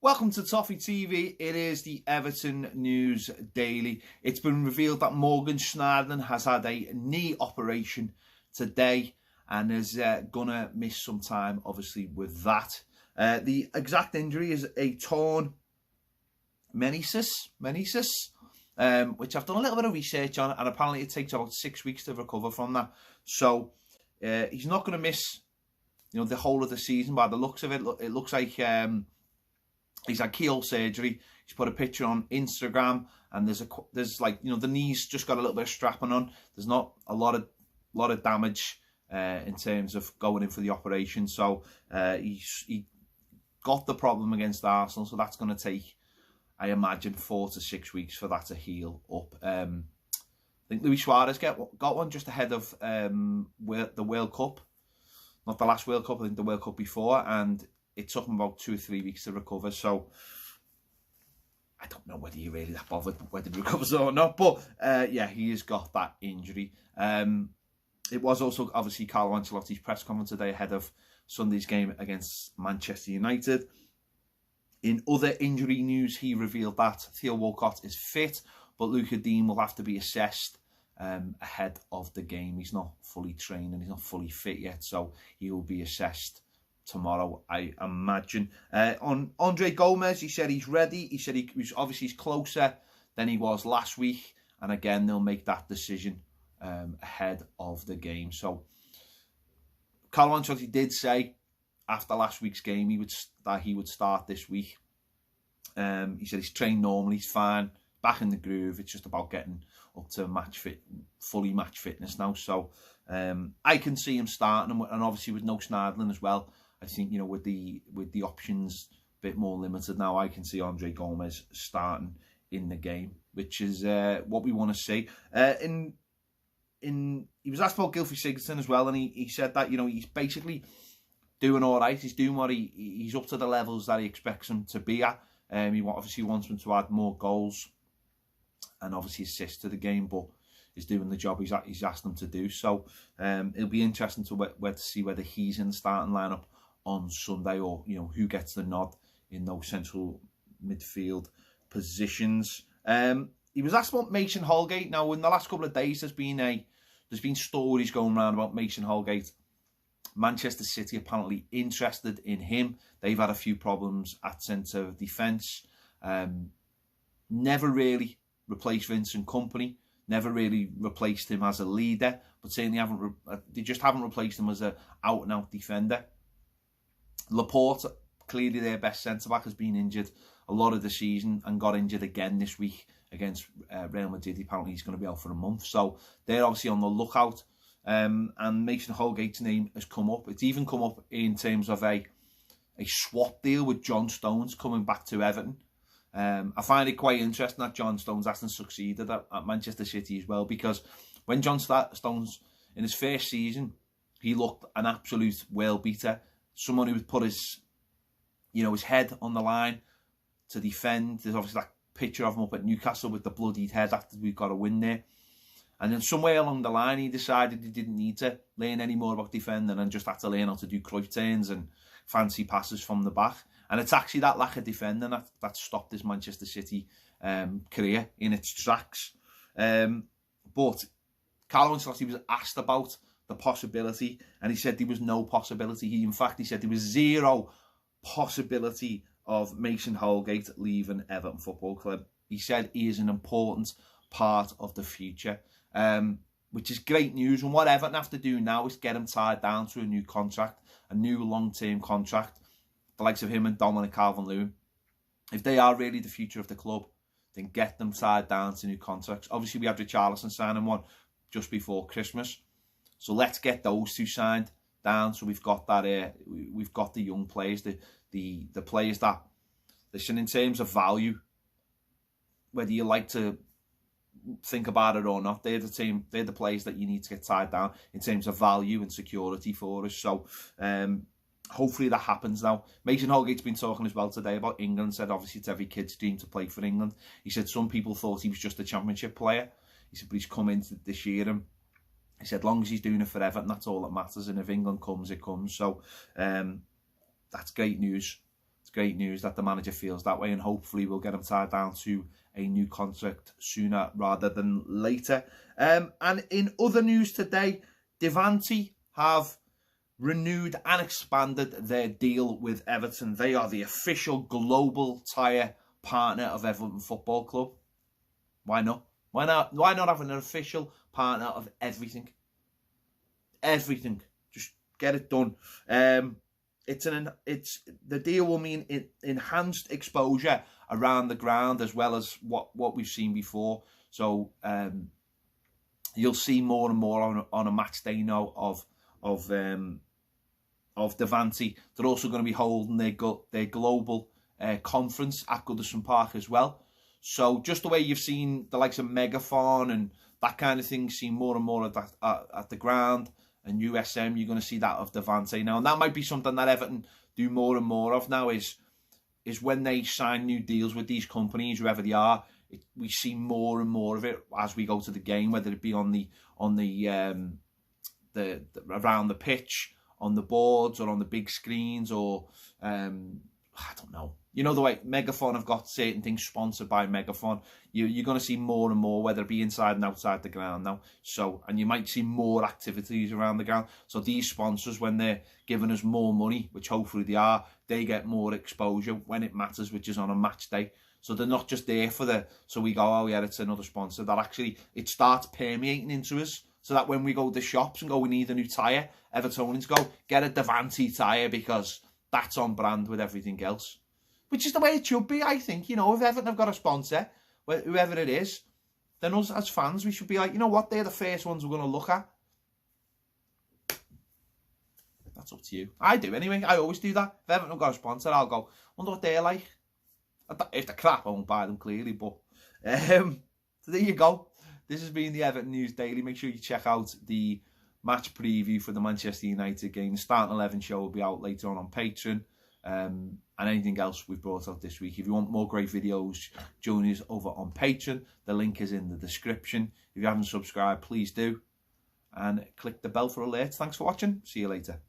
Welcome to Toffee TV. It is the Everton News Daily. It's been revealed that Morgan Schneiderlin has had a knee operation today and is gonna miss some time, obviously, with that. The exact injury is a torn meniscus, which I've done a little bit of research on, and apparently it takes about 6 weeks to recover from that. So he's not going to miss, the whole of the season. By the looks of it, it looks like he's had keyhole surgery. He's put a picture on Instagram, and there's like, the knee's just got a little bit of strapping on. There's not a lot of damage in terms of going in for the operation. So he got the problem against Arsenal, so that's going to take, I imagine, 4 to 6 weeks for that to heal up. I think Luis Suarez got one just ahead of the World Cup. Not the last World Cup, I think the World Cup before, and it took him about 2 or 3 weeks to recover. So I don't know whether you're really that bothered whether he recovers or not, but yeah, he has got that injury. It was also obviously Carlo Ancelotti's press conference today ahead of Sunday's game against Manchester United. In other injury news, he revealed that Theo Walcott is fit, but Luca Dean will have to be assessed ahead of the game. He's not fully trained and he's not fully fit yet, so he will be assessed tomorrow, I imagine. On Andre Gomez, he said he's ready. He said he's closer than he was last week, and again, they'll make that decision ahead of the game. So Carlo Ancelotti did say after last week's game that he would start this week. He said he's trained normally, he's fine, back in the groove. It's just about getting up to fully match fitness now. So I can see him starting, and obviously with no Schneiderlin as well. I think, with the options a bit more limited now, I can see Andre Gomez starting in the game, which is what we want to see. He was asked about Gylfi Sigurdsson as well, and he said that he's basically doing all right. He's doing what he's up to the levels that he expects him to be at. He obviously wants him to add more goals and obviously assists to the game, but he's doing the job he's asked him to do. So it'll be interesting to see whether he's in the starting lineup on Sunday, or who gets the nod in those central midfield positions. He was asked about Mason Holgate. Now, in the last couple of days, there's been stories going around about Mason Holgate. Manchester City apparently interested in him. They've had a few problems at centre defence. Never really replaced Vincent Kompany. Never really replaced him as a leader, but certainly they just haven't replaced him as an out-and-out defender. Laporte, clearly their best centre-back, has been injured a lot of the season and got injured again this week against Real Madrid. Apparently he's going to be out for a month. So they're obviously on the lookout. And Mason Holgate's name has come up. It's even come up in terms of a swap deal with John Stones coming back to Everton. I find it quite interesting that John Stones hasn't succeeded at Manchester City as well, because when John Stones, in his first season, he looked an absolute world beater. Someone who would put his head on the line to defend. There's obviously that picture of him up at Newcastle with the bloodied head after we've got a win there. And then somewhere along the line, he decided he didn't need to learn any more about defending and just had to learn how to do Cruyff turns and fancy passes from the back. And it's actually that lack of defending that stopped his Manchester City career in its tracks. But Carlo Ancelotti was asked about the possibility, and he said there was no possibility. He said there was zero possibility of Mason Holgate leaving Everton Football Club. He said he is an important part of the future, which is great news. And what Everton have to do now is get him tied down to a new contract, a new long-term contract. The likes of him and Dominic Calvert-Lewin, if they are really the future of the club, then get them tied down to new contracts. Obviously, we had Richarlison signing one just before Christmas, so let's get those two signed down. So we've got that. We've got the young players, the players that, listen, in terms of value, whether you like to think about it or not, they're the players that you need to get tied down in terms of value and security for us. So hopefully that happens now. Mason Holgate's been talking as well today about England. Said obviously it's every kid's dream to play for England. He said some people thought he was just a championship player. He said, but he's come into this year, and he said, long as he's doing it for Everton, that's all that matters. And if England comes, it comes. So that's great news. it's great news that the manager feels that way, and hopefully we'll get him tied down to a new contract sooner rather than later. And in other news today, Devante have renewed and expanded their deal with Everton. They are the official global tyre partner of Everton Football Club. Why not? Why not have an official partner of everything? Everything. Just get it done. The deal will mean enhanced exposure around the ground as well as what we've seen before. So you'll see more and more on a match day now of Devante. They're also going to be holding their global conference at Goodison Park as well. So just the way you've seen the likes of Megaphone and that kind of thing, seen more and more at the ground, and USM, you're going to see that of Devante now. And that might be something that Everton do more and more of now, is when they sign new deals with these companies, whoever they are, we see more and more of it as we go to the game, whether it be on the around the pitch, on the boards, or on the big screens, or I don't know. You know the way Megaphone have got certain things sponsored by Megaphone. You're going to see more and more, whether it be inside and outside the ground now. So, and you might see more activities around the ground. So these sponsors, when they're giving us more money, which hopefully they are, they get more exposure when it matters, which is on a match day. So they're not just there so we go, oh yeah, it's another sponsor. That actually, it starts permeating into us. So that when we go to the shops and go, we need a new tyre, Evertonians go, get a Devante tyre, because that's on brand with everything else. Which is the way it should be, I think. You know, if Everton have got a sponsor, whoever it is, then us as fans, we should be like, you know what, they're the first ones we're going to look at. That's up to you. I do anyway. I always do that. If Everton have got a sponsor, I'll go, wonder what they're like. If they're crap, I won't buy them, clearly. But so there you go. This has been the Everton News Daily. Make sure you check out the match preview for the Manchester United game. The Starting 11 show will be out later on Patreon. And anything else we've brought out this week. If you want more great videos, join us over on Patreon. The link is in the description. If you haven't subscribed, please do. And click the bell for alerts. Thanks for watching. See you later.